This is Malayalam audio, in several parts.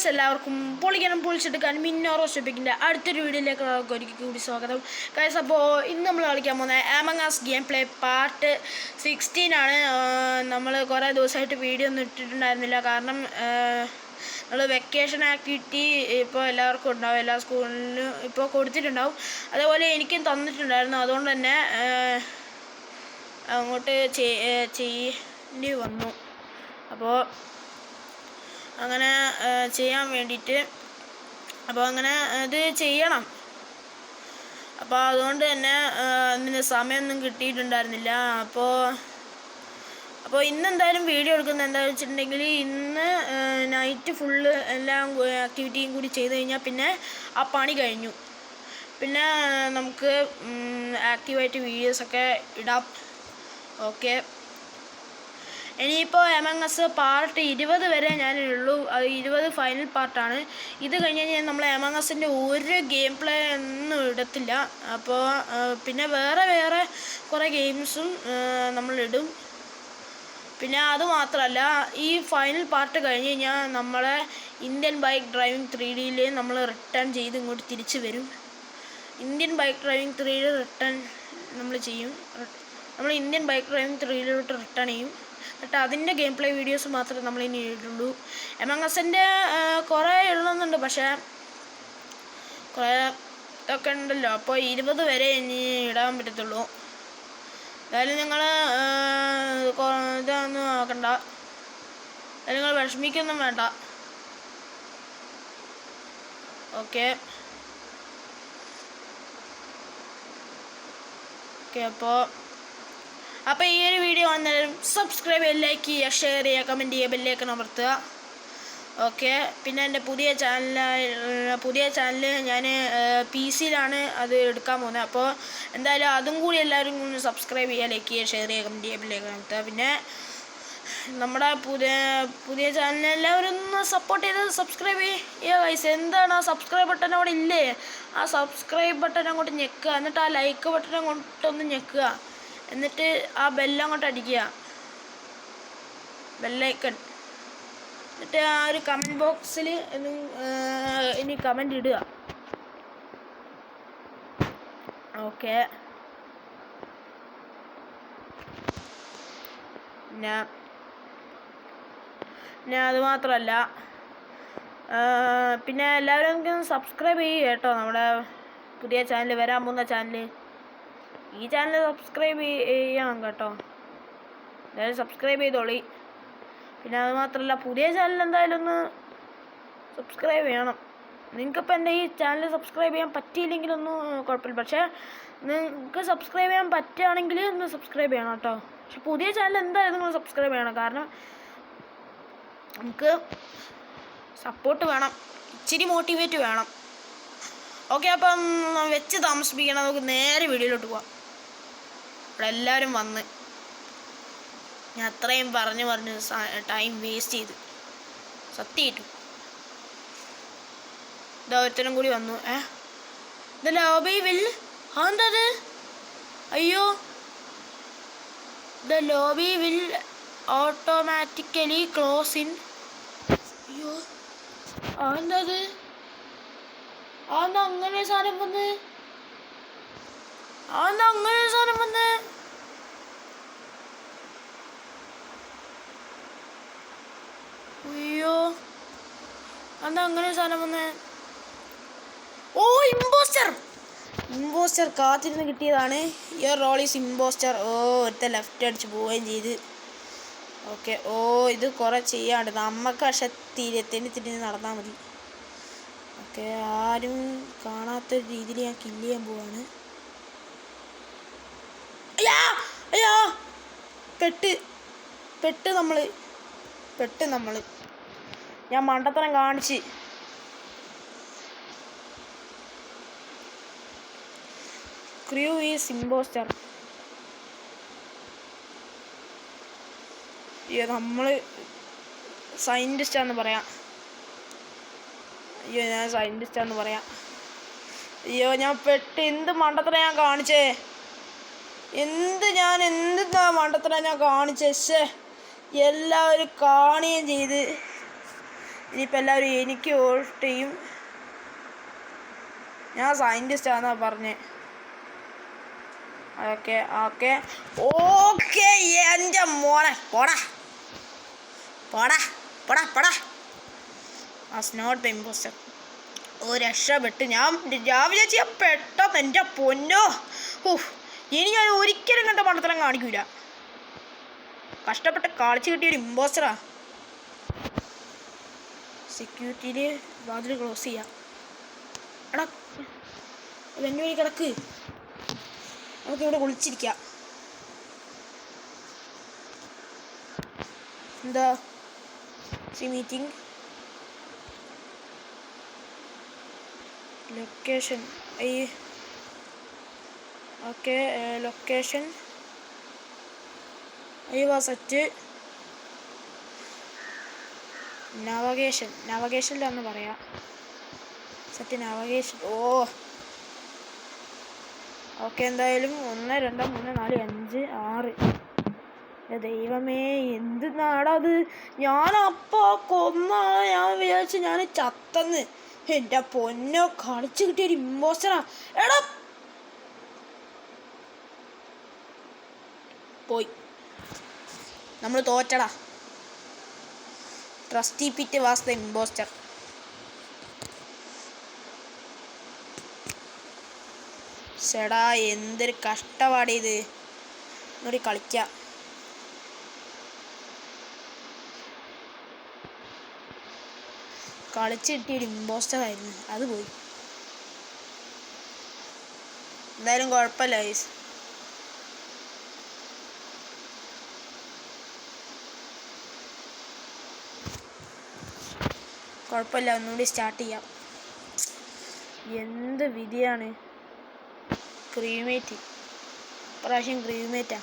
ഗൈസ്, എല്ലാവർക്കും പൊളിക്കണം പൊളിച്ചെടുക്കാൻ മിന്നോറോഷിപ്പിക്കിൻ്റെ അടുത്തൊരു വീഡിയോയിലേക്ക് ഒരിക്കൽ കൂടി സ്വാഗതം ഗൈസ്. അപ്പോൾ ഇന്ന് നമ്മൾ കളിക്കാൻ പോകുന്ന among us game play part 16 ആണ്. നമ്മൾ കുറേ ദിവസമായിട്ട് വീഡിയോ ഒന്നും ഇട്ടിട്ടുണ്ടായിരുന്നില്ല, കാരണം നമ്മൾ വെക്കേഷൻ ആക്ടിവിറ്റി ഇപ്പോൾ എല്ലാവർക്കും ഉണ്ടാവും, എല്ലാ സ്കൂളിലും ഇപ്പോൾ കൊടുത്തിട്ടുണ്ടാവും. അതേപോലെ എനിക്കും തന്നിട്ടുണ്ടായിരുന്നു, അതുകൊണ്ട് തന്നെ അങ്ങോട്ട് ചെയ്യേണ്ടി വന്നു. അപ്പോൾ അങ്ങനെ ചെയ്യാൻ വേണ്ടിയിട്ട് അങ്ങനെ ഇത് ചെയ്യണം. അപ്പോൾ അതുകൊണ്ട് തന്നെ അതിന് സമയമൊന്നും കിട്ടിയിട്ടുണ്ടായിരുന്നില്ല. അപ്പോൾ ഇന്നെന്തായാലും വീഡിയോ എടുക്കുന്നത് എന്താണെന്ന് വെച്ചിട്ടുണ്ടെങ്കിൽ, ഇന്ന് നൈറ്റ് ഫുള്ള് എല്ലാം ആക്ടിവിറ്റിയും കൂടി ചെയ്ത് കഴിഞ്ഞാൽ പിന്നെ ആ പണി കഴിഞ്ഞു. പിന്നെ നമുക്ക് ആക്റ്റീവായിട്ട് വീഡിയോസൊക്കെ ഇടാം. ഓക്കെ, ഇനിയിപ്പോൾ അമംഗ് അസ് പാർട്ട് 20 വരെ ഞാനുള്ളൂ. അത് 20 ഫൈനൽ പാർട്ടാണ്. ഇത് കഴിഞ്ഞ് കഴിഞ്ഞാൽ നമ്മൾ അമംഗ് അസിൻ്റെ ഒരു ഗെയിം പ്ലേ ഒന്നും ഇടത്തില്ല. അപ്പോൾ പിന്നെ വേറെ കുറേ ഗെയിംസും നമ്മളിടും. പിന്നെ അതുമാത്രമല്ല, ഈ ഫൈനൽ പാർട്ട് കഴിഞ്ഞ് കഴിഞ്ഞാൽ നമ്മളെ ഇന്ത്യൻ ബൈക്ക് ഡ്രൈവിംഗ് 3Dയിൽ നമ്മൾ റിട്ടേൺ ചെയ്ത് ഇങ്ങോട്ട് തിരിച്ച് വരും. Indian bike driving 3D return നമ്മൾ ചെയ്യും. നമ്മൾ ഇന്ത്യൻ ബൈക്ക് ഡ്രൈവിംഗ് 3Dയിലോട്ട് റിട്ടേൺ ചെയ്യും. എന്നിട്ട് അതിൻ്റെ ഗെയിം പ്ലേ വീഡിയോസ് മാത്രമേ നമ്മളിനി ഇടുള്ളൂ. അമംഗ് അസിൻ്റെ കുറേ ഇടുന്നുണ്ട്, പക്ഷേ കുറേ ഇതൊക്കെ ഉണ്ടല്ലോ. അപ്പോൾ 20 വരെ ഇനി ഇടാൻ പറ്റത്തുള്ളൂ. എന്തായാലും നിങ്ങൾ ഇതൊന്നും നോക്കണ്ട, നിങ്ങൾ വിഷമിക്കൊന്നും വേണ്ട. ഓക്കെ, അപ്പോൾ ഈ ഒരു വീഡിയോ വന്നാലും സബ്സ്ക്രൈബ് ചെയ്യുക, ലൈക്ക് ചെയ്യുക, ഷെയർ ചെയ്യുക, കമൻറ്റ് ചെയ്യുക, ബെല്ലേക്ക് അമർത്തുക. ഓക്കെ, പിന്നെ എൻ്റെ പുതിയ ചാനൽ ഞാൻ PC-ലാണ് അത് എടുക്കാൻ പോകുന്നത്. അപ്പോൾ എന്തായാലും അതും കൂടി എല്ലാവരും സബ്സ്ക്രൈബ് ചെയ്യുക, ലൈക്ക് ചെയ്യുക, ഷെയർ ചെയ്യുക, കമൻറ്റ് ചെയ്യുക, ബെല്ലേക്ക് അമർത്തുക. പിന്നെ നമ്മുടെ പുതിയ ചാനലിനെ എല്ലാവരും ഒന്ന് സപ്പോർട്ട് ചെയ്ത് സബ്സ്ക്രൈബ് ചെയ്യുക ഗൈസ്. എന്താണ് ആ സബ്സ്ക്രൈബ് ബട്ടൺ അവിടെ ഇല്ലേ? ആ സബ്സ്ക്രൈബ് ബട്ടൺ അങ്ങോട്ട് ഞെക്കുക, എന്നിട്ട് ആ ലൈക്ക് ബട്ടൺ അങ്ങോട്ടൊന്ന് ഞെക്കുക, എന്നിട്ട് ആ ബെല്ലങ്ങോട്ട് അടിക്കുക, ബെല്ലൈക്കൺ. എന്നിട്ട് ആ ഒരു കമൻറ്റ് ബോക്സിൽ ഇനി കമൻറ്റ് ഇടുക. ഓക്കെ, പിന്നെ അതുമാത്രമല്ല, പിന്നെ എല്ലാവരും സബ്സ്ക്രൈബ് ചെയ്യുക കേട്ടോ. നമ്മുടെ പുതിയ ചാനൽ, വരാൻ പോകുന്ന ചാനൽ, ഈ ചാനൽ സബ്സ്ക്രൈബ് ചെയ്യണം കേട്ടോ. എന്തായാലും സബ്സ്ക്രൈബ് ചെയ്തോളി. പിന്നെ അതുമാത്രമല്ല, പുതിയ ചാനൽ എന്തായാലും ഒന്ന് സബ്സ്ക്രൈബ് ചെയ്യണം. നിങ്ങൾക്കിപ്പോൾ എൻ്റെ ഈ ചാനൽ സബ്സ്ക്രൈബ് ചെയ്യാൻ പറ്റിയില്ലെങ്കിലൊന്നും കുഴപ്പമില്ല, പക്ഷേ നിങ്ങൾക്ക് സബ്സ്ക്രൈബ് ചെയ്യാൻ പറ്റുകയാണെങ്കിൽ ഒന്ന് സബ്സ്ക്രൈബ് ചെയ്യണം കേട്ടോ. പക്ഷെ പുതിയ ചാനൽ എന്തായാലും നിങ്ങൾ സബ്സ്ക്രൈബ് ചെയ്യണം, കാരണം നമുക്ക് സപ്പോർട്ട് വേണം, ഇച്ചിരി മോട്ടിവേറ്റ് വേണം. ഓക്കെ, അപ്പം വെച്ച് താമസിപ്പിക്കണം, നമുക്ക് നേരെ വീഡിയോയിലോട്ട് പോവാം. ഇവിടെ എല്ലാവരും വന്ന് ഞാൻ അത്രയും പറഞ്ഞ് ടൈം വേസ്റ്റ് ചെയ്ത് സത്യമായിട്ടു. ഇതാ ഒരുത്തനും കൂടി വന്നു. ഇത് ലോബി വിൽ അതെന്തത്? അയ്യോ, the lobby will automatically close in. അയ്യോ, അതെന്തത്? അതെന്താ അങ്ങനെ സാധനം വന്ന്? അയ്യോ, അതെന്താ അങ്ങനെ സാധനം വന്ന്? ഓ, ഇമ്പോസ്റ്റർ കാത്തിരുന്ന് കിട്ടിയതാണ്. Your role is impostor. ഓ, ഒരുത്ത ലെഫ്റ്റ് അടിച്ച് പോവുകയും ചെയ്ത്. ഓക്കെ, ഓ, ഇത് കുറേ ചെയ്യാണ്ട്, നമുക്ക് പക്ഷെ തിരിഞ്ഞ് നടന്നാൽ മതി. ഓക്കെ, ആരും കാണാത്തൊരു രീതിയിൽ ഞാൻ കില്ല് ചെയ്യാൻ പോവാണ്. അയ്യോ, പെട്ട് നമ്മൾ ഞാൻ മണ്ടത്തരം കാണിച്ച്. Crew is impostor. അയ്യോ, നമ്മൾ സയൻറ്റിസ്റ്റാന്ന് പറയാം. ഞാൻ സയൻറ്റിസ്റ്റാന്ന് പറയാം. അയ്യോ, ഞാൻ എന്ത് മണ്ടത്തരം ഞാൻ കാണിച്ചേ, എന്താ മണ്ടത്തരം ഞാൻ കാണിച്ചേ. എല്ലാവരും കാണുകയും ചെയ്ത് ഇനിയിപ്പോൾ എല്ലാവരും എനിക്ക് വോട്ട് ചെയ്യും. ഞാൻ സയൻറ്റിസ്റ്റ് ആണെന്നാ പറഞ്ഞേ. Okay okay okay. എൻ്റെ മോനെ പോടാ പോടാ പോടാ പോടാ. Was not the impostor. രക്ഷപ്പെട്ട്. ഞാൻ വിചാരിച്ച പെട്ടെന്ന്. എൻ്റെ പൊന്നോ. ഇനി ഞാൻ ഒരിക്കലും കണ്ട പണ്ടത്തരം കാണിക്കൂല. കഷ്ടപ്പെട്ട് കളിച്ച് കിട്ടിയൊരു ഇമ്പോസ്റ്ററാ. സെക്യൂരിറ്റിയിൽ വാതിൽ ക്ലോസ് ചെയ്യാം. എടാ എൻ്റെ വഴി കിടക്ക്. നമുക്കിവിടെ കുളിച്ചിരിക്കാം. എന്താ meeting location. Okay location set. നാവഗേഷനിലാന്ന് പറയാം. Set navigation. ഓക്കെ എന്തായാലും 1 2 3 4 5 6. ദൈവമേ എന്ത് നാടാത്. ഞാനപ്പോൾ കൊന്നാളെ ഞാൻ വിചാരിച്ചു ഞാൻ ചത്തന്ന്. എൻ്റെ പൊന്നോ കളിച്ച് കിട്ടിയൊരു ഇമ്പോസ്റ്ററാ. എടാ പോയി. നമ്മൾ തോറ്റടാ. ട്രസ്റ്റി പിറ്റ് വാസ് ദ ഇമ്പോസ്റ്റർ. ചേടാ എന്തൊരു കഷ്ടപ്പാടിത്. എന്നോട് കളിക്കാം. കളിച്ച് കിട്ടിയൊരു ഇമ്പോസ്റ്റർ ആയിരുന്നു. അത് പോയി. എന്തായാലും കുഴപ്പമില്ല ഗൈസ്. കുഴപ്പമില്ല, ഒന്നുകൂടി സ്റ്റാർട്ട് ചെയ്യാം. എന്ത് വിധിയാണ്. ക്രീമേറ്റ്. ഇപ്രാവശ്യം ക്രീമേറ്റാ.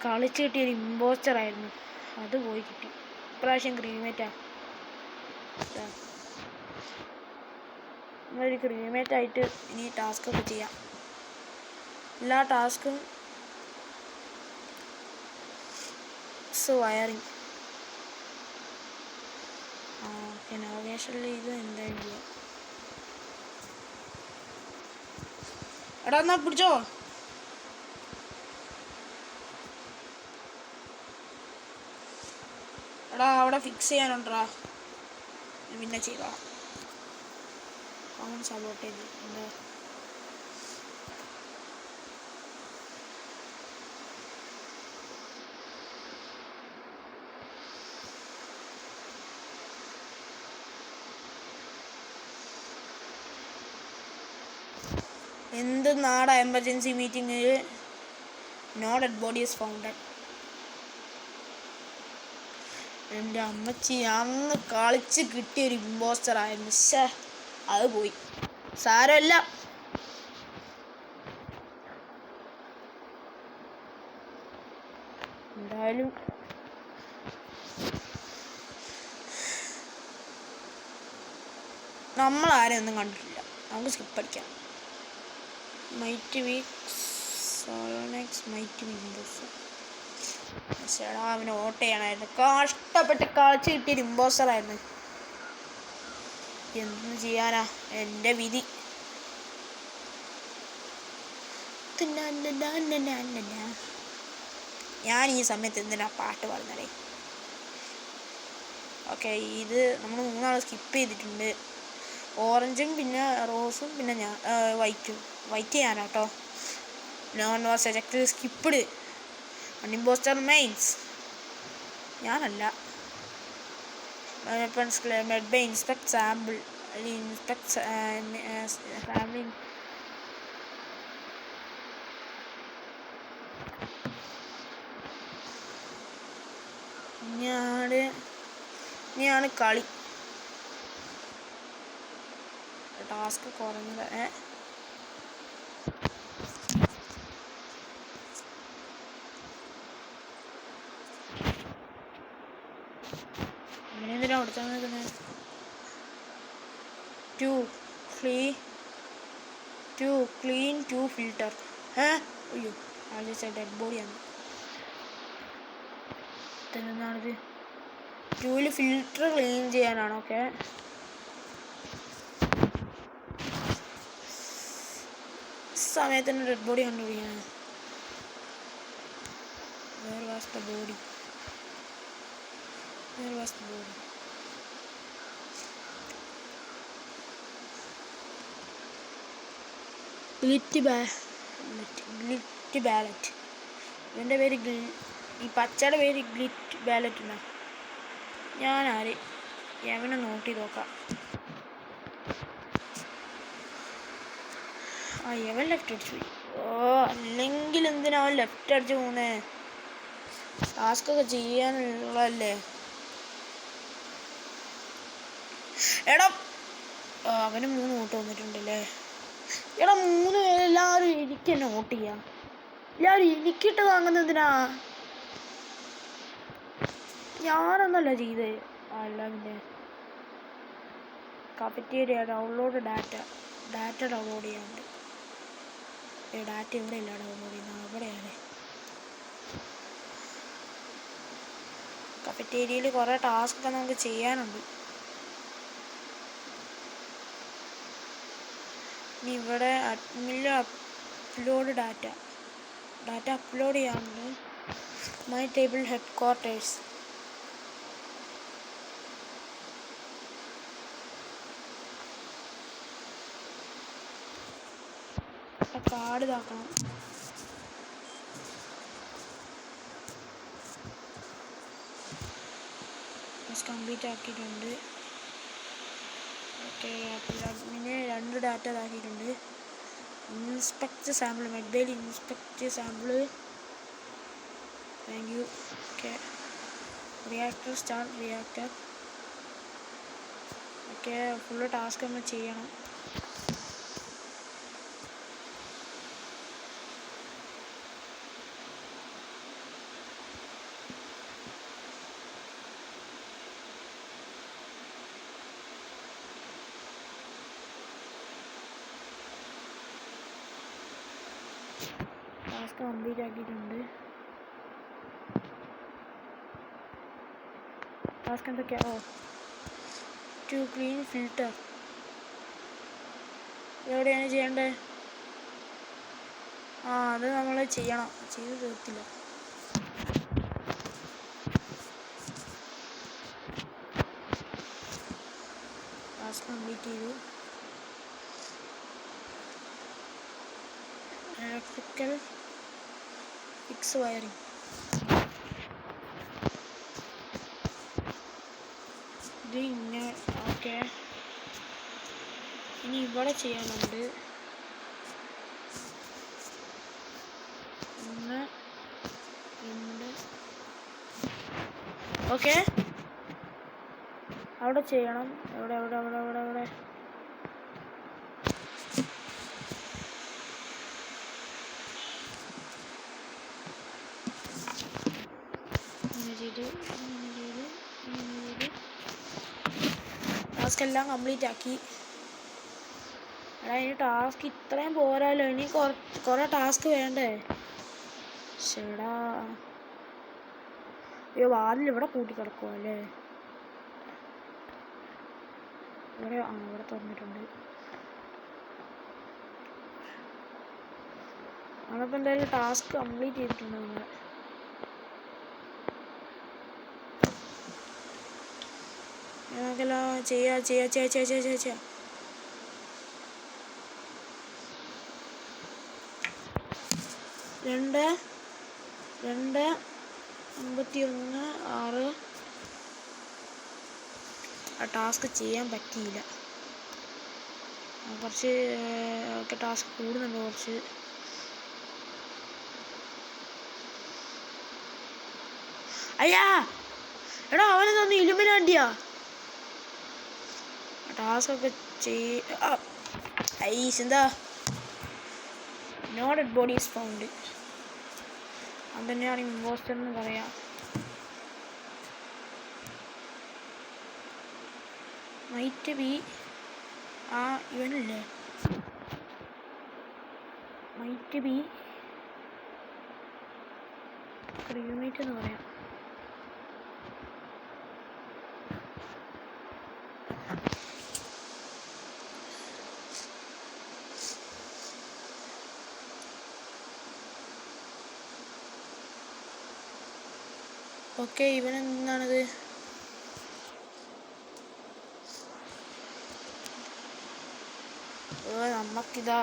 കളിച്ച് കിട്ടിയൊരു ഇമ്പോസ്റ്ററായിരുന്നു. അത് പോയി കിട്ടി. ഇപ്രാവശ്യം ക്രീമേറ്റാ. നമ്മളൊരു ക്രീമേറ്റായിട്ട് ഇനി ടാസ്കൊക്കെ ചെയ്യാം. എല്ലാ ടാസ്കും വയറിങ്. ഓക്കെ നാവിഗേഷനിൽ ഇത് എന്തായാലും ചെയ്യാം. എടാ എന്നാ പിടിച്ചോ. എടാ അവിടെ ഫിക്സ് ചെയ്യാനുണ്ടാ. പിന്നെ ചെയ്തോ. കോമൺ സപ്പോർട്ട് ചെയ്ത് എന്താ എന്ത് നാടാ. Emergency meeting. No dead body is founded. എൻ്റെ അമ്മച്ചി അന്ന് കളിച്ച് കിട്ടിയൊരു ഇമ്പോസ്റ്ററായിരുന്നു. അത് പോയി. സാരമില്ല. എന്തായാലും നമ്മളാരെയും ഒന്നും കണ്ടിട്ടില്ല. നമുക്ക് സ്കിപ്പ് അടിക്കാം. മൈറ്റ് വീക്സ് സോളോനെക്സ് മൈറ്റ് വിൻഡോസ്. ചേടാ അവന് വോട്ട് ചെയ്യണമായിരുന്നു. കഷ്ടപ്പെട്ട് കളിച്ച് കിട്ടിയൊരു ഇമ്പോസ്റ്ററായിരുന്നു. എന്ത് ചെയ്യാനാ എൻ്റെ വിധി. ഞാൻ ഈ സമയത്ത് എന്തിനാ പാട്ട് പാടുന്നതേ. ഓക്കെ ഇത് നമ്മൾ 3 ആൾ സ്കിപ്പ് ചെയ്തിട്ടുണ്ട്. ഓറഞ്ചും പിന്നെ റോസും പിന്നെ ഞാൻ വൈറ്റ് ചെയ്യാനാട്ടോ. None was select skipped. Impostor mains ഞാനല്ല. Medbay inspect sample. Inspect ഫാമിലി. ഇനിയാണ് കളി. ടാസ്ക് കുറഞ്ഞത്. അങ്ങനെ എന്തിനാ കൊടുത്താൽ നിൽക്കുന്നത്. To clean 2 filter. അയ്യോ ആലോചിച്ച ഡെഡ് ബോഡിയാണ്. ഇതെന്താണിത്. 2-ൽ ഫിൽറ്റർ ക്ലീൻ ചെയ്യാനാണ്. ഓക്കെ, സമയത്തിന് ഡെഡ് ബോഡി കണ്ടുപിടിക്കാനാണ്. Where was the body? Where was the body? ഗ്ലിറ്റ് ബാലറ്റ്. ഇവൻ്റെ പേര് ഈ പച്ചയുടെ പേര് ഗ്ലിറ്റ് ബാലറ്റ് എന്നാ. ഞാനാര് യവനെ നോട്ട് ചെയ്ത് നോക്കാം. ആ യവൻ ലെഫ്റ്റ് അടിച്ചു പോയി. ഓ, അല്ലെങ്കിൽ എന്തിനാ അവൻ ലെഫ്റ്റ് അടിച്ചു പോകുന്നേ? ടാസ്കൊക്കെ ചെയ്യാനുള്ളതല്ലേ. എടാ, അവന് 3 വോട്ട് വന്നിട്ടുണ്ടല്ലേ. എടാ, 3 പേരെല്ലാവരും എനിക്ക് തന്നെ വോട്ട് ചെയ്യാം. എല്ലാവരും എനിക്കിട്ട് വാങ്ങുന്നത് എന്തിനാ? ഞാനൊന്നല്ല ചെയ്തേ. അല്ല പിന്നെ കഫറ്റീരിയ ഡൗൺലോഡ് ഡാറ്റ ഡൗൺലോഡ് ചെയ്യാനുണ്ട്. ഡാറ്റ ഇവിടെ ഇല്ല ഡൗൺലോഡ് ചെയ്യുന്നത്, അവിടെയാണ്. കഫറ്റേരിയയിൽ കുറേ ടാസ്കൊക്കെ നമുക്ക് ചെയ്യാനുണ്ട്. ഇനി ഇവിടെ അഡ്മിനിൽ അപ്ലോഡ് ഡാറ്റ അപ്ലോഡ് ചെയ്യാനുണ്ട്. My table head quarters. Card ഇതാക്കണം. കംപ്ലീറ്റ് ആക്കിയിട്ടുണ്ട്. ഓക്കെ, പിന്നെ 2 ഡാറ്റ ഇതാക്കിയിട്ടുണ്ട്. ഇൻസ്പെക്ട് സാമ്പിൾ, മെഡ്ബേയിൽ inspect sample. Thank you. Okay, reactor start reactor. Okay, full task നമ്മൾ ചെയ്യണം. ടാസ്ക് കംപ്ലീറ്റ് ആക്കിയിട്ടുണ്ട്. ടാസ്ക് എന്തൊക്കെയാ? To clean filter. എവിടെയാണ് ചെയ്യേണ്ടത്? അത് നമ്മൾ ചെയ്യണം. ചെയ്ത് തീർത്തില്ല. ടാസ്ക് കംപ്ലീറ്റ് ചെയ്തു. Electrical fix wiring. ഇത് ഓക്കെ, ഇനി ഇവിടെ ചെയ്യാനുണ്ട്. 1 2. ഓക്കെ, അവിടെ ചെയ്യണം. എവിടെ ടാസ്ക് എല്ലാം കംപ്ലീറ്റ് ആക്കി. എടാ, ഇനി ടാസ്ക് ഇത്രയും പോരാലോ, ഇനി കുറേ ടാസ്ക് വേണ്ടേ? ശരിടാ. അയ്യോ, വാതിൽ ഇവിടെ പൂട്ടി കിടക്കുമോ അല്ലേ? ഇവിടെ തുറന്നിട്ടുണ്ട്. നമ്മളിപ്പോൾ എന്തായാലും ടാസ്ക് കംപ്ലീറ്റ് ചെയ്തിട്ടുണ്ട്. നമ്മൾ നമുക്കെല്ലാം ചെയ്യാം. 2:51:6. ആ ടാസ്ക് ചെയ്യാൻ പറ്റിയില്ല. കുറച്ച് ടാസ്ക് കൂടുന്നുണ്ട് കുറച്ച്. അയ്യാ, എടാ, അവനെ തന്നെ ഇലുമിനാണ്ടിയാ. ടാസ്ക് ഒക്കെ എന്താ? No dead body is found. അത് തന്നെയാണ് ഇമ്പോസ്റ്റർ എന്ന് പറയാം. മൈറ്റ് ബി ഇവനല്ലേ? മൈറ്റ് ബി റൂംമേറ്റ് എന്ന് പറയാം. ഓക്കെ, ഇവനെന്താണിത്? നമുക്കിതാ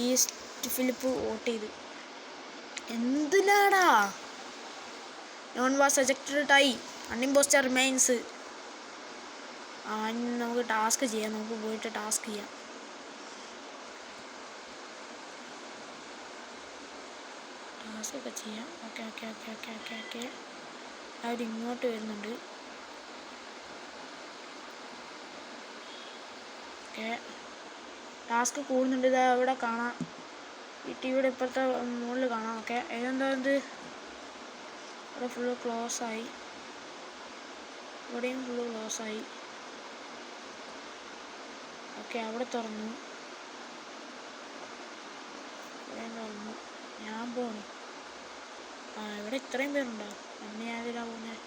ഈസ്റ്റ് ഫിലിപ്പ് വോട്ട് ചെയ്ത്. എന്തിനാടാ? None was ejected tie, one impostor remains. നമുക്ക് ടാസ്ക് ചെയ്യാം. നമുക്ക് പോയിട്ട് ടാസ്ക് ചെയ്യാം. ടാസ്ക് ഒക്കെ ചെയ്യാം. Okay okay okay okay okay okay അവരിങ്ങോട്ട് വരുന്നുണ്ട്. ഓക്കെ, ടാസ്ക് കൂടുന്നുണ്ട്. ഇതാ ഇവിടെ കാണാം, ഈ ടിവിയുടെ ഇപ്പോഴത്തെ മുകളിൽ കാണാം. ഓക്കെ, ഏതെന്താ ഇത്? ഇവിടെ ഫുള്ള് ക്ലോസ് ആയി, ഇവിടെയും ഫുള്ള് ക്ലോസ് ആയി. ഓക്കെ, അവിടെ തുറന്നു, ഇവിടെ തുറന്നു. ഞാൻ പോണു. ഇവിടെ ഇത്രയും പേരുണ്ടോ? അന്ന് ഞാൻ ഇതിലാ പോകുന്നത്.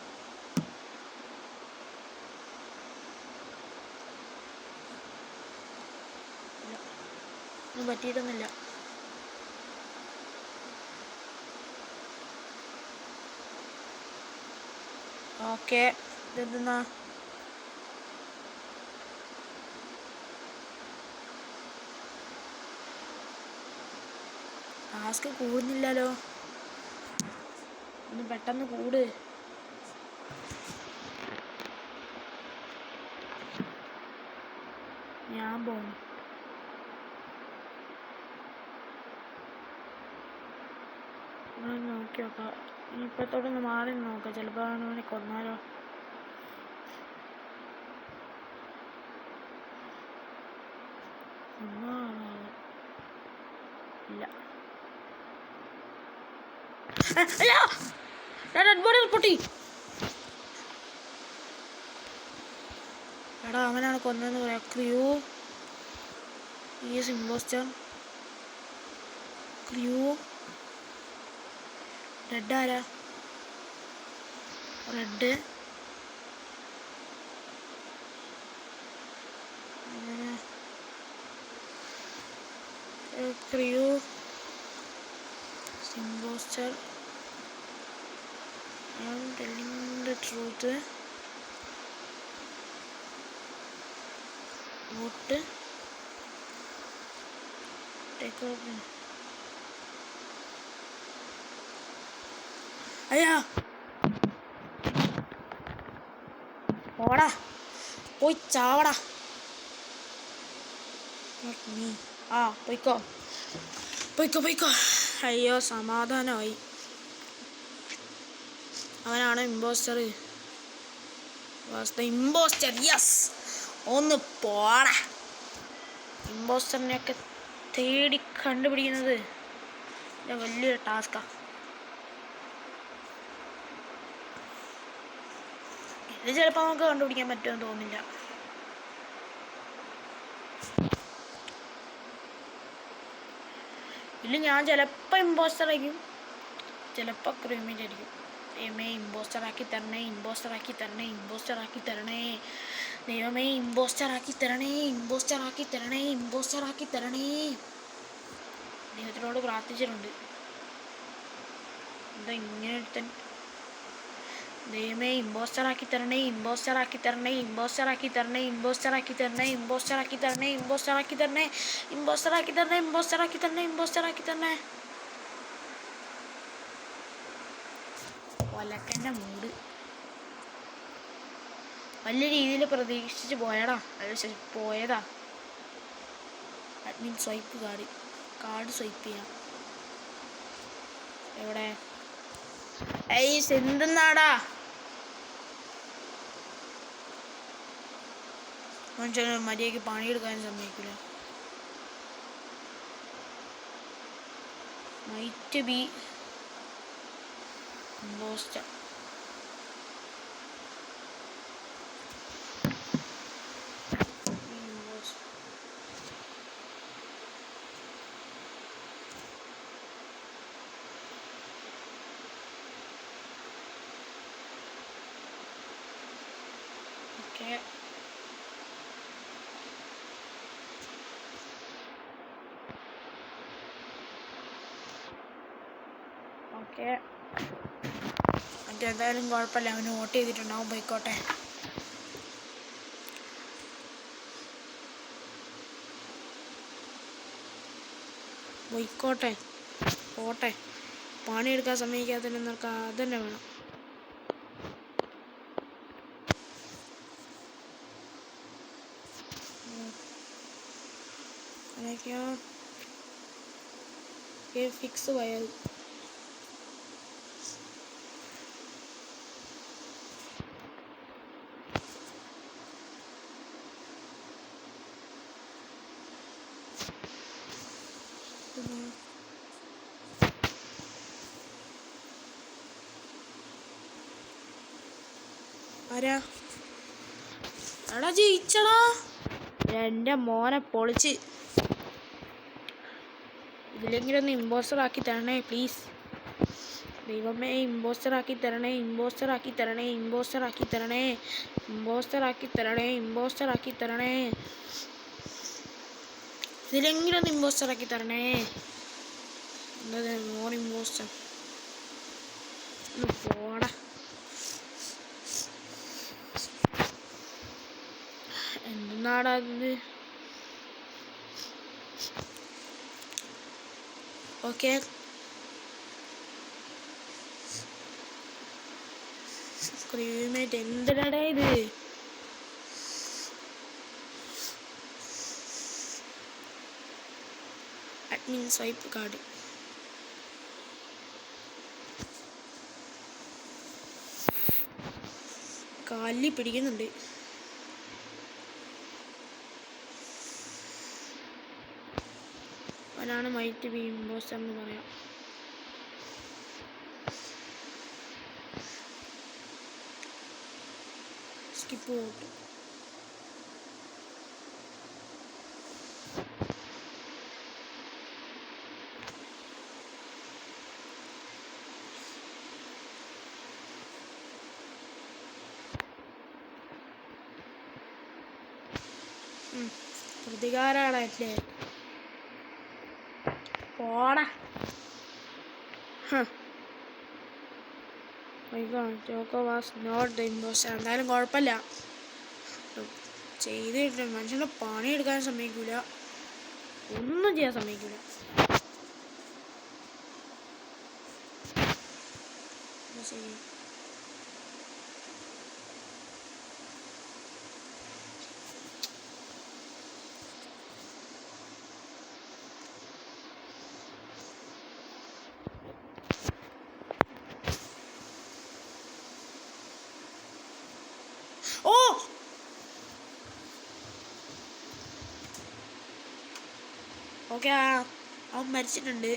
ഒന്നും പറ്റിയിട്ടൊന്നുമില്ല. ഓക്കെ, ഇതെന്താ? ടാസ്ക് കൂടുന്നില്ലല്ലോ. ഒന്ന് പെട്ടെന്ന് കൂട്. ഞാൻ പോണു. നോക്കി നോക്കാം. ഇനിയിപ്പത്തോടൊന്ന് മാറി നോക്കാം. ചിലപ്പോൾ അവനെ കൊന്നാലോ. ഇല്ല, പൊട്ടി. എടാ, അവനാണ് കൊന്നതെന്ന് പറയാം. Crew is impostor. Crew red ആരാ? Red crew impostor. I am telling the truth. Vote. Take over. അയ്യാ, ഓടാ, പോയി ചാവടാ. പോയിക്കോ പോയിക്കോ പോയിക്കോ. അയ്യോ, സമാധാനമായി. അവനാണ് ഇമ്പോസ്റ്റർ. Impostor, yes. ഒന്ന് പോടാ. ഇമ്പോസ്റ്ററിനെയൊക്കെ തേടി കണ്ടുപിടിക്കുന്നത് വലിയൊരു ടാസ്കാണ്. ഇത് ചിലപ്പോൾ നമുക്ക് കണ്ടുപിടിക്കാൻ പറ്റുമെന്ന് തോന്നില്ല. ഇല്ല, ഞാൻ ചിലപ്പോൾ ഇമ്പോസ്റ്റർ ആയിരിക്കും, ചിലപ്പോൾ ക്രിമിനൽ ആയിരിക്കും. ദൈവമേ, ഇമ്പോസ്റ്റർ ആക്കി തരണേ, ഇമ്പോസ്റ്റർ ആക്കി തരണേ, ഇമ്പോസ്റ്റർ ആക്കി തരണേ. ദൈവമേ, ഇമ്പോസ്റ്റർ ആക്കി തരണേ, ഇമ്പോസ്റ്റർ ആക്കി തരണേ, ഇമ്പോസ്റ്റർ ആക്കി തരണേ. ദൈവത്തിനോട് പ്രാർത്ഥിച്ചിട്ടുണ്ട്. എന്താ ഇങ്ങനെ ഒരുത്തൻ? ദൈവമേ, ഇമ്പോസ്റ്റർ ആക്കി തരണേ, ഇമ്പോസ്റ്റർ ആക്കി തരണേ, ഇമ്പോസ്റ്റർ ആക്കി തരണേ, ഇമ്പോസ്റ്റർ ആക്കി തരണേ, ഇമ്പോസ്റ്റർ ആക്കി തരണേ, ഇമ്പോസ്റ്റർ ആക്കി തരണേ, ഇമ്പോസ്റ്റർ ആക്കി തരണേ, ഇമ്പോസ്റ്റർ ആക്കി തരണേ, ഇമ്പോസ്റ്റർ ആക്കി തരണേ. ഒലക്കൻ്റെ മൂട് വലിയ രീതിയിൽ പ്രതീക്ഷിച്ച് പോയതാ. അഡ്മിൻ സ്വൈപ്പ് കാർഡ് സ്വൈപ്പ് ചെയ്യാം. എവിടെ? എന്തെന്നാടാ? മര്യാദയ്ക്ക് പണിയെടുക്കാൻ സമ്മതിക്കില്ല. Might be impostor. Okay. Okay. എന്തായാലും കുഴപ്പമില്ല, അവന് വോട്ട് ചെയ്തിട്ടുണ്ടാവും, പോയിക്കോട്ടെ. പോയിക്കോട്ടെ, പോട്ടെ. പണിയെടുക്കാൻ സമ്മതിക്കാത്തതിന് നിനക്ക് അതന്നെ വേണം. ഫിക്സ് പോയാൽ ആരാ? എടാ ജയിച്ചടാ, എൻ്റെ മോനെ പൊളിച്ച്. ഇതിലെങ്കിലും ഒന്ന് ഇമ്പോസ്റ്റർ ആക്കി തരണേ പ്ലീസ്. ദൈവമേ, ഇമ്പോസ്റ്റർ ആക്കി തരണേ, ഇമ്പോസ്റ്റർ ആക്കി തരണേ, ഇമ്പോസ്റ്റർ ആക്കി തരണേ, ഇമ്പോസ്റ്റർ ആക്കി തരണേ, ഇമ്പോസ്റ്റർ ആക്കി തരണേ. ഇതിലെങ്കിലും ഒന്ന് ഇമ്പോസ്റ്റർ ആക്കി തരണേ. എന്താ മോർ ഇമ്പോസ്റ്റർ? ഒന്ന് പോടാ. എന്തുന്നാടാ ഇത്? ഓക്കെ, ക്രീമേറ്റ് എന്തിനാടാ ഇത്? Admin swipe card. കാലിൽ പിടിക്കുന്നുണ്ട്. അവനാണ് മൈറ്റ് ബി ഇമ്പോസ്റ്റർ എന്ന് പറയാം. Skip vote. പ്രതികാരാണല്ലേ? പോടാ. Jocko was not the impostor. എന്തായാലും കുഴപ്പമില്ല, ചെയ്തിട്ട് മനുഷ്യൻ്റെ പണിയെടുക്കാൻ സമ്മതിക്കൂല, ഒന്നും ചെയ്യാൻ സമ്മതിക്കൂല. ശരി, ഓ ഓക്കെ, അവൻ മരിച്ചിട്ടുണ്ട്.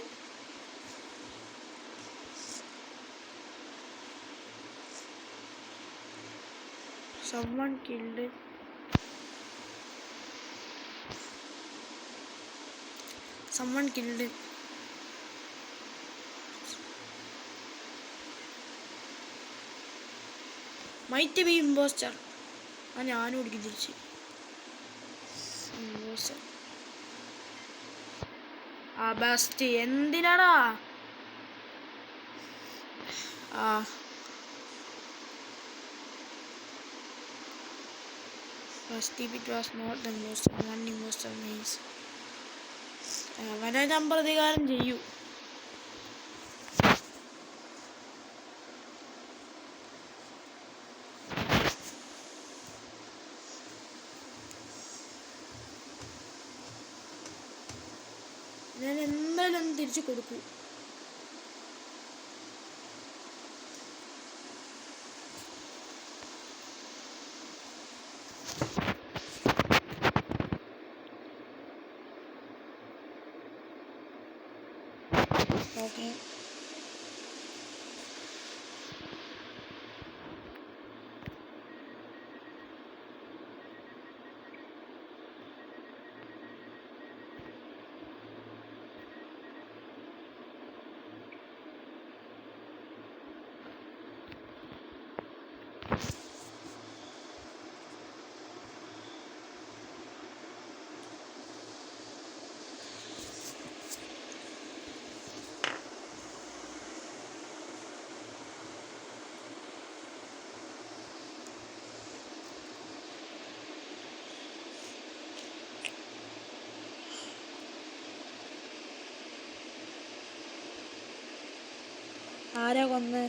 someone killed. Someone killed. Might be imposter. ഞാനും ഓടിക്കും തിരിച്ച്. ഇമ്പോസ്റ്റർ. ആ ബസ്റ്റ് എന്തിനാടാ? First if it was not the imposter, one imposter means അവനെ ഞാൻ പ്രതികാരം ചെയ്യൂ. ഞാൻ എന്തായാലും തിരിച്ചു കൊടുക്കൂ. ഓക്കെ, ആരാ കൊന്ന്?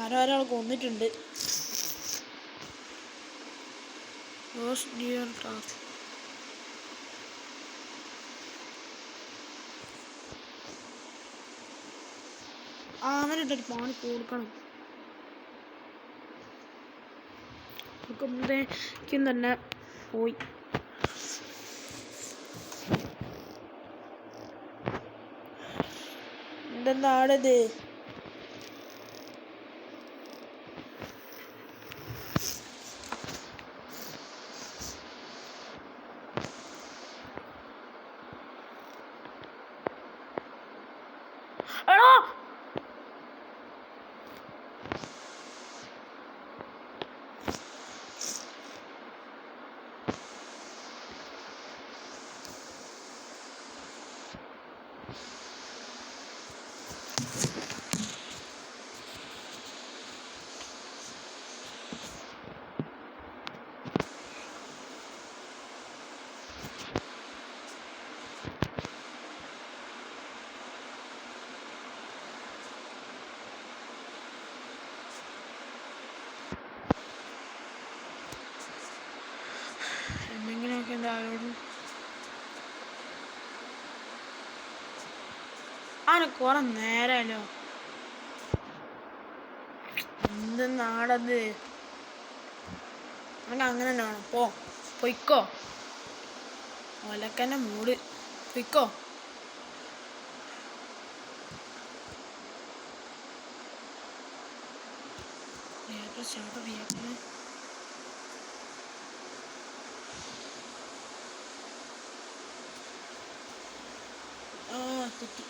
ആരോ കൊന്നിട്ടുണ്ട്. അവനിട്ടൊരു പാണി കൊടുക്കണം. ക്കും തന്നെ പോയി. എന്തെന്നാണിത്? എന്തെങ്കിലുമൊക്കെ എന്തായാലും അവനെ കുറെ നേരമല്ലോ. എന്തെന്നാടത്? അവൻ അങ്ങനെ തന്നെ വേണം. പൊയ്ക്കോ. ഒലക്കന്നെ മൂട്. പൊയ്ക്കോ. തെറ്റി.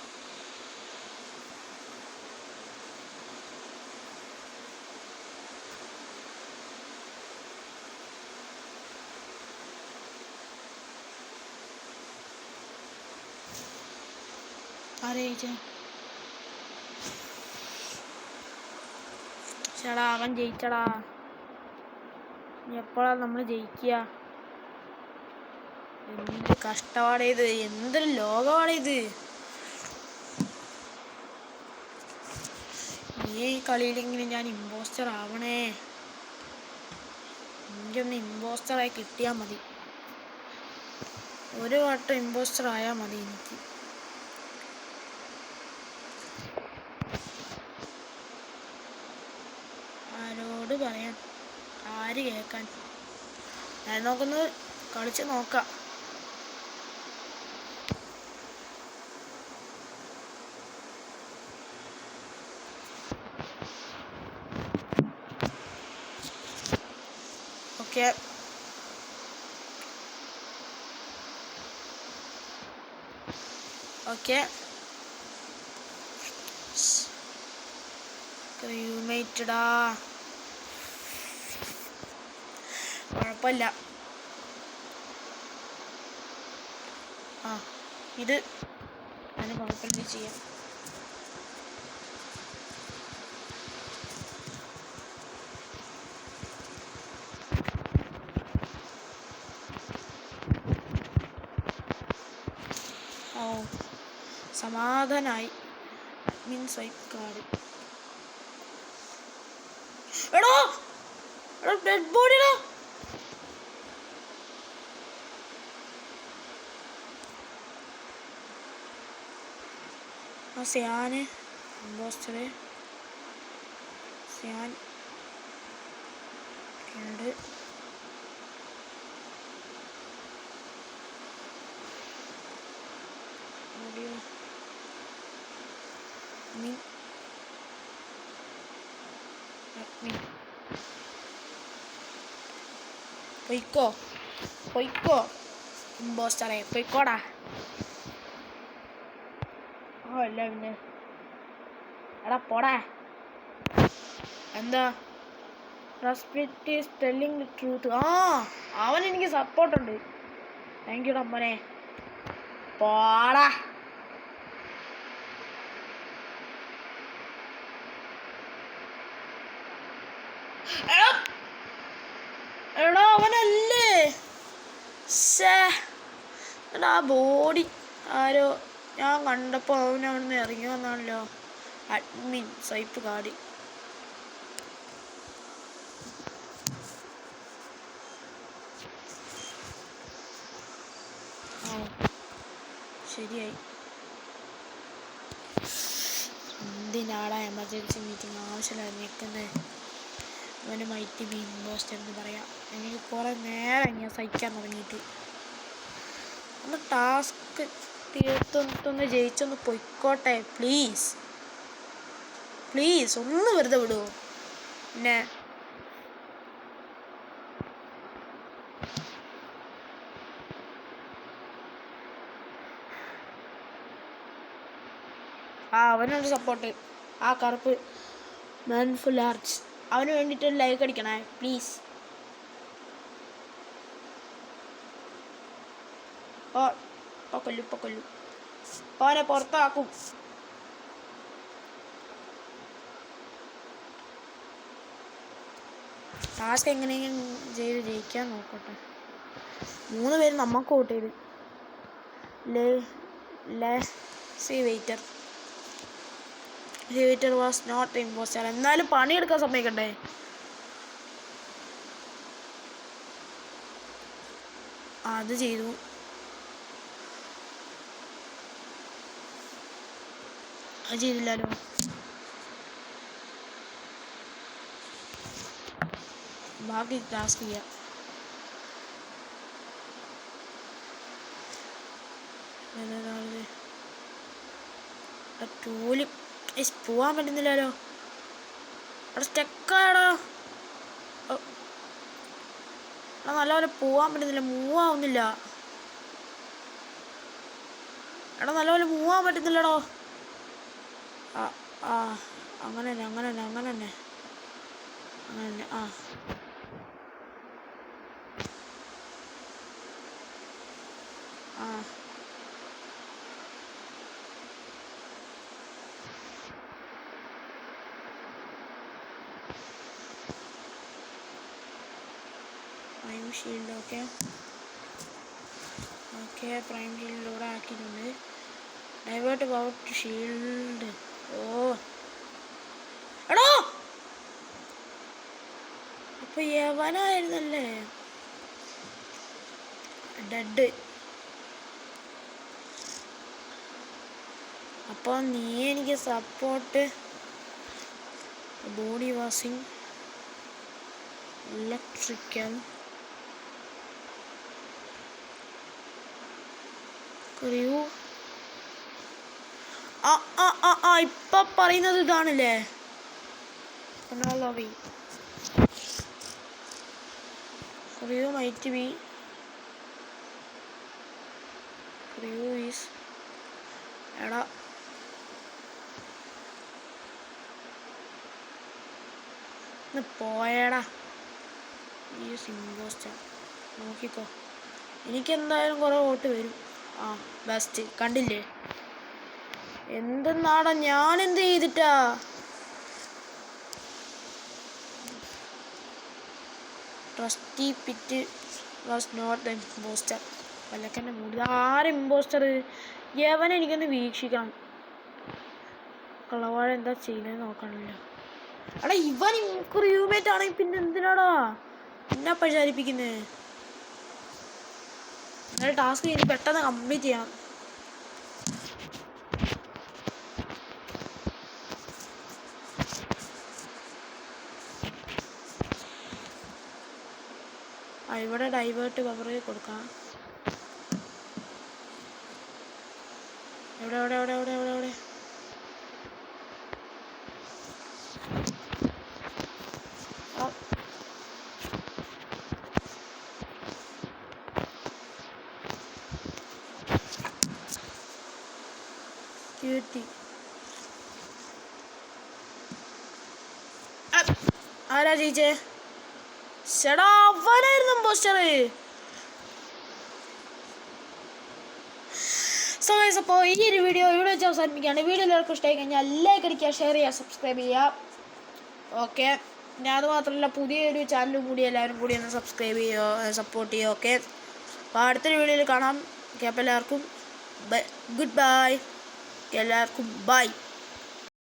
ചേടാ അവൻ ജയിച്ചടാ. എപ്പോഴാ നമ്മൾ ജയിക്കുക? എന്ത് കഷ്ടപ്പാടേത്, എന്തൊരു ലോകമാണിത്. ഈ കളിയിലെങ്കിലും ഞാൻ ഇമ്പോസ്റ്റർ ആവണേ. എനിക്കൊന്ന് ഇമ്പോസ്റ്ററായി കിട്ടിയാൽ മതി. ഒരു വട്ടം ഇമ്പോസ്റ്റർ ആയാൽ മതി എനിക്ക്. ആരോട് പറയാൻ, ആര് കേൾക്കാൻ? ഞാൻ നോക്കുന്നത് കളിച്ച് നോക്കാം. Okay, okay. ക്രൂമേറ്റഡാ, കുഴപ്പമില്ല. ഇത് അതിന് കുഴപ്പമില്ല, ചെയ്യാം. സമാധാനായി. Admin swipe card. എടോ ഡെഡ് ബോഡിയോ? സിയാന് ഇമ്പോസ്റ്ററ്. സിയാൻ ഉണ്ട്. പൊയ്ക്കോ ഇമ്പോസ്റ്ററെ, പൊയ്ക്കോടാ. അല്ല പിന്നെ എടാ പോടാ. എന്താ റെസ്പെക്റ്റ് ടെല്ലിംഗ് ട്രൂത്ത്? അവൻ എനിക്ക് സപ്പോർട്ടുണ്ട്. താങ്ക് യുടാ മോനെ. പോടാ. എടാ അവനല്ലേ. എന്നിട്ട് ആ ബോഡി ആരോ ഞാൻ കണ്ടപ്പോൾ അവിടെ നിന്ന് ഇറങ്ങി വന്നാണല്ലോ. അഡ്മിൻ സൈപ്പ് കാടി. ശരിയായി. എന്തിനാടാ എമർജൻസി മീറ്റിംഗ് ആവശ്യമില്ല നിൽക്കുന്നത്. അവന് മൈറ്റി ബി ഇമ്പോസ്റ്റർ എന്ന് പറയാം. എനിക്ക് കുറേ നേരം ഞാൻ സഹിക്കാൻ തുടങ്ങിയിട്ട്. ഒന്ന് ടാസ്ക് തീർത്തൊന്ന് ജയിച്ചൊന്ന് പൊയ്ക്കോട്ടെ പ്ലീസ്. പ്ലീസ് ഒന്ന് വെറുതെ വിടുമോ? പിന്നെ അവനൊരു സപ്പോർട്ട്. ആ കറുപ്പ് മാൻഫുൾ ആർച്ച് അവന് വേണ്ടിയിട്ട് ലൈക്ക് അടിക്കണേ പ്ലീസ്. കൊല്ലു അവനെ പുറത്താക്കും. ടാസ്ക് എങ്ങനെയെങ്കിലും ചെയ്ത് ജയിക്കാൻ നോക്കട്ടെ. 3 പേര് നമുക്ക് വോട്ട് ചെയ്ത്. Waiter was not impostor. എന്നാലും പണിയെടുക്കാൻ സമ്മതിക്കണ്ടേ? അത് ചെയ്തു. അത് ചെയ്തില്ലല്ലോ. ബാക്കി ടാസ്ക് ചെയ്യാം. ടൂല് പോവാൻ പറ്റുന്നില്ലല്ലോ. അവിടെ സ്റ്റക്കാടാ. നല്ലപോലെ പോവാൻ പറ്റുന്നില്ല. മൂവ് ആവുന്നില്ല. നല്ലപോലെ മൂവ് ആവാൻ പറ്റുന്നില്ലടോ. അങ്ങനെ തന്നെ. Prime shield okay prime shield ഇവിടെ ആക്കിയിട്ടുണ്ട്. Divert power to shield. എടോ അപ്പൊ യവനായിരുന്നല്ലേ ഡെഡ്. അപ്പോൾ നീ എനിക്ക് സപ്പോർട്ട്. ബോഡി വാഷിംഗ് ഇലക്ട്രിക്കൽ ഇപ്പൊ പറയുന്നത് ഇതാണല്ലേ. മൈറ്റ് ബി ഈസ് എടാ പോയടാ. ഈ ഇമ്പോസ്റ്റർ നോക്കിക്കോ. എനിക്കെന്തായാലും കുറെ വോട്ട് വരും. ബെസ്റ്റ് കണ്ടില്ലേ. എന്തെന്നാടാ ഞാനെന്ത് ചെയ്തിട്ടാ? ട്രസ്റ്റി പിറ്റ് വാസ് നോട്ട് ദ ഇമ്പോസ്റ്റർ. വല്ലക്കൻ്റെ മൂടി. ഇമ്പോസ്റ്റർ യവനെ എനിക്കൊന്ന് വീക്ഷിക്കണം. കളവാഴ എന്താ ചെയ്യുന്നത് നോക്കണല്ലോ. എടാ ഇവൻ റൂംമേറ്റ് ആണെങ്കിൽ പിന്നെ എന്തിനാടാ എന്നെ പ്രചാരിപ്പിക്കുന്നത്? എന്നാലും ടാസ്ക് ഇനി പെട്ടെന്ന് കംപ്ലീറ്റ് ചെയ്യണം. ഇവിടെ ഡൈവേർട്ട് പവർ കൊടുക്കാം. എവിടെ ആരാ ജയിച്ചേ? ചേടാ അവനായിരുന്നു ഇമ്പോസ്റ്റർ. സോ ഗൈസ് അപ്പോൾ ഈ ഒരു വീഡിയോ ഇവിടെ വെച്ച് അവസാനിപ്പിക്കുകയാണ്. വീഡിയോ എല്ലാവർക്കും ഇഷ്ടമായി കഴിഞ്ഞാൽ ലൈക്ക് അടിക്കുക, ഷെയർ ചെയ്യുക, സബ്സ്ക്രൈബ് ചെയ്യുക. ഓക്കെ, ഞാൻ അത് മാത്രമല്ല പുതിയൊരു ചാനലും കൂടി എല്ലാവരും കൂടി ഒന്ന് സബ്സ്ക്രൈബ് ചെയ്യുക, സപ്പോർട്ട് ചെയ്യുക. ഓക്കെ, അപ്പോൾ അടുത്തൊരു വീഡിയോയിൽ കാണാം. ഓക്കെ അപ്പോൾ എല്ലാവർക്കും ഗുഡ് ബൈ. എല്ലാവർക്കും ബൈ.